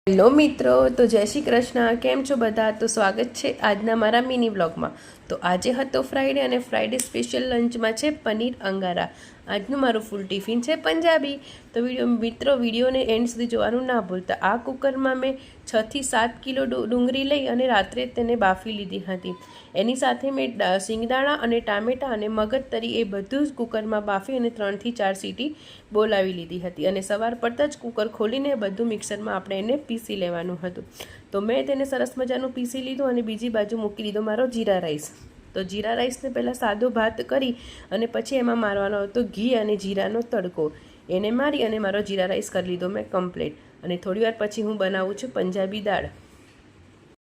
Hello મિત્રો, તો જય શ્રી કૃષ્ણ. કેમ છો બધા? તો સ્વાગત છે આજના મારા મિની વ્લોગમાં. તો આજે હતો ફ્રાઈડે અને ફ્રાઈડે સ્પેશિયલ લંચમાં છે પનીર અંગારા. આજનું મારું ફૂલ ટિફિન છે પંજાબી. તો વિડીયોને એન્ડ સુધી જોવાનું ના ભૂલતા. આ કુકરમાં મેં 6 થી 7 કિલો ડુંગળી લઈ અને રાત્રે તેને બાફી લીધી હતી. એની સાથે મેં સિંગદાણા અને ટામેટાં અને મગજતરી એ બધું જ કુકરમાં બાફી અને 3 થી 4 સીટી બોલાવી લીધી હતી. અને સવાર પડતાં જ કુકર ખોલીને બધું મિક્સરમાં આપણે એને પીસી લેવાનું હતું. તો મેં તેને સરસ મજાનું પીસી લીધું અને બીજી બાજુ મૂકી દીધો મારો જીરા રાઈસ. તો જીરા રાઈસને પહેલાં સાદો ભાત કરી અને પછી એમાં મારવાનો હતો ઘી અને જીરાનો તડકો. એને મારી અને મારો જીરા રાઈસ કરી લીધો મેં કમ્પ્લીટ. અને થોડીવાર પછી હું બનાવું છું પંજાબી દાળ.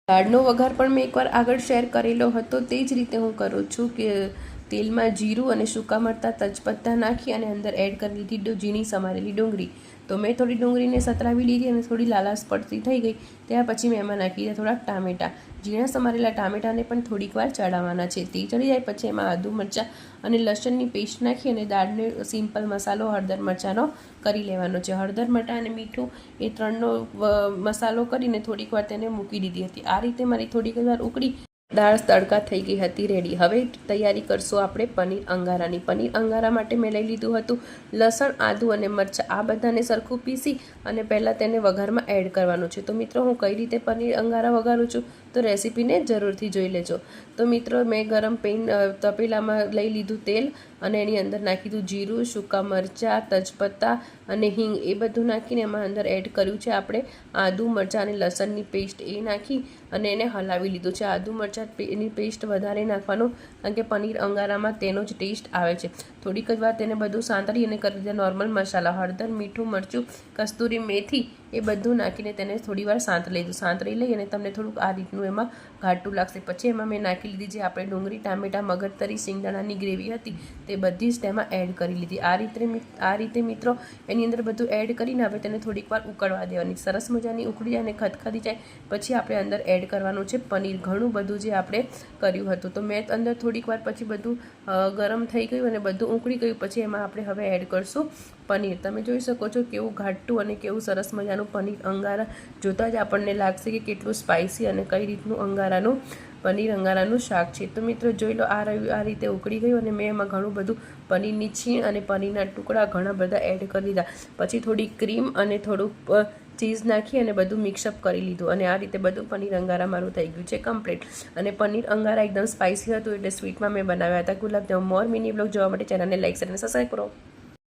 દાળનો વઘાર પણ મેં એકવાર આગળ શેર કરેલો હતો. તે જ રીતે હું કરું છું કે તેલમાં જીરું અને સૂકા મરચાં તજપત્તા નાખી અને અંદર એડ કરી લીધી ઝીણી સમારેલી ડુંગળી. તો મેં થોડી ડુંગળીને સતરાવી લીધી અને થોડી લાલાશ પડતી થઈ ગઈ. ત્યાર પછી મેં એમાં નાખી દીધા થોડાક ટામેટાં. ઝીણા સમારેલા ટામેટાને પણ થોડીક વાર ચડાવવાના છે. તે ચડી જાય પછી એમાં આદુ મરચાં અને લસણની પેસ્ટ નાખી અને દાળને સિમ્પલ મસાલો હળદર મરચાંનો કરી લેવાનો છે. હળદર મરચાં અને મીઠું એ ત્રણનો મસાલો કરીને થોડીક વાર તેને મૂકી દીધી હતી. આ રીતે મારી થોડીક વાર ઉકળી દાળ તડકા થઈ ગઈ હતી રેડી. હવે તૈયારી કરશું આપણે પનીર અંગારાની. પનીર અંગારા માટે મેં લઈ લીધું હતું લસણ, આદુ અને મરચાં. આ બધાને સરખું પીસી અને પહેલાં તેને વઘારમાં એડ કરવાનું છે. તો મિત્રો, હું કઈ રીતે પનીર અંગારા વઘારું છું તો રેસીપીને જરૂરથી જોઈ લેજો. તો મિત્રો, મેં ગરમ તપેલામાં લઈ લીધું તેલ અને એની અંદર નાખી દીધું જીરું, સૂકા મરચાં, તજપત્તા અને હિંગ. એ બધું નાખીને એમાં અંદર એડ કર્યું છે આપણે આદુ મરચાં અને લસણની પેસ્ટ. એ નાખી અને એને હલાવી લીધું છે. આદુ મરચાં એની પેસ્ટ વધારે નાખવાનું કારણ કે પનીર અંગારામાં તેનો જ ટેસ્ટ આવે છે. થોડીક જ વાર તેને બધું સાંતળી અને કરી દીધા નોર્મલ મસાલા હળદર, મીઠું, મરચું, કસ્તુરી મેથી એ બધું નાખીને તેને થોડી વાર સાંતળી લીધું. સાંતળી લઈ અને તમને થોડુંક આ રીતનું એમાં ઘાટું લાગશે. પછી એમાં મેં નાખી લીધી જે આપણે ડુંગળી, ટામેટાં, મગજતરી, સિંગદાણાની ગ્રેવી હતી તે બધી જ તેમાં એડ કરી લીધી. આ રીતે મિત્રો એની અંદર બધું એડ કરીને હવે તેને થોડીક વાર ઉકળવા દેવાની. સરસ મજાની ઉકળી જાય અને ખદખદી જાય પછી આપણે અંદર એડ કરવાનું છે પનીર. ઘણું બધું જે આપણે કર્યું હતું તો મેં અંદર થોડીક વાર પછી બધું ગરમ થઈ ગયું અને બધું ઉકળી ગયું પછી એમાં આપણે હવે એડ કરશું પનીર. તમે જોઈ શકો છો કેવું ઘાટું અને કેવું સરસ મજાનું પનીર અંગારા. જોતાં જ આપણને લાગશે કે કેટલું સ્પાઇસી અને કઈ રીતનું પનીર અંગારાનું શાક છે. તો મિત્રો જોઈ લો, આ રીતે ઉકળી ગયું અને મેં એમાં ઘણું બધું પનીરની છીણ અને પનીરના ટુકડા ઘણા બધા એડ કરી દીધા. પછી થોડી ક્રીમ અને થોડુંક ચીઝ નાખી અને બધું મિક્સઅપ કરી લીધું અને આ રીતે બધું પનીર અંગારા મારું થઈ ગયું છે કમ્પ્લીટ. અને પનીર અંગારા એકદમ સ્પાઇસી હતું એટલે સ્વીટમાં મેં બનાવ્યા હતા ગુલાબજામુન. મોર મિની બ્લોગ જોવા માટે ચેનલને લાઈક અને સબસ્ક્રાઈબ કરો.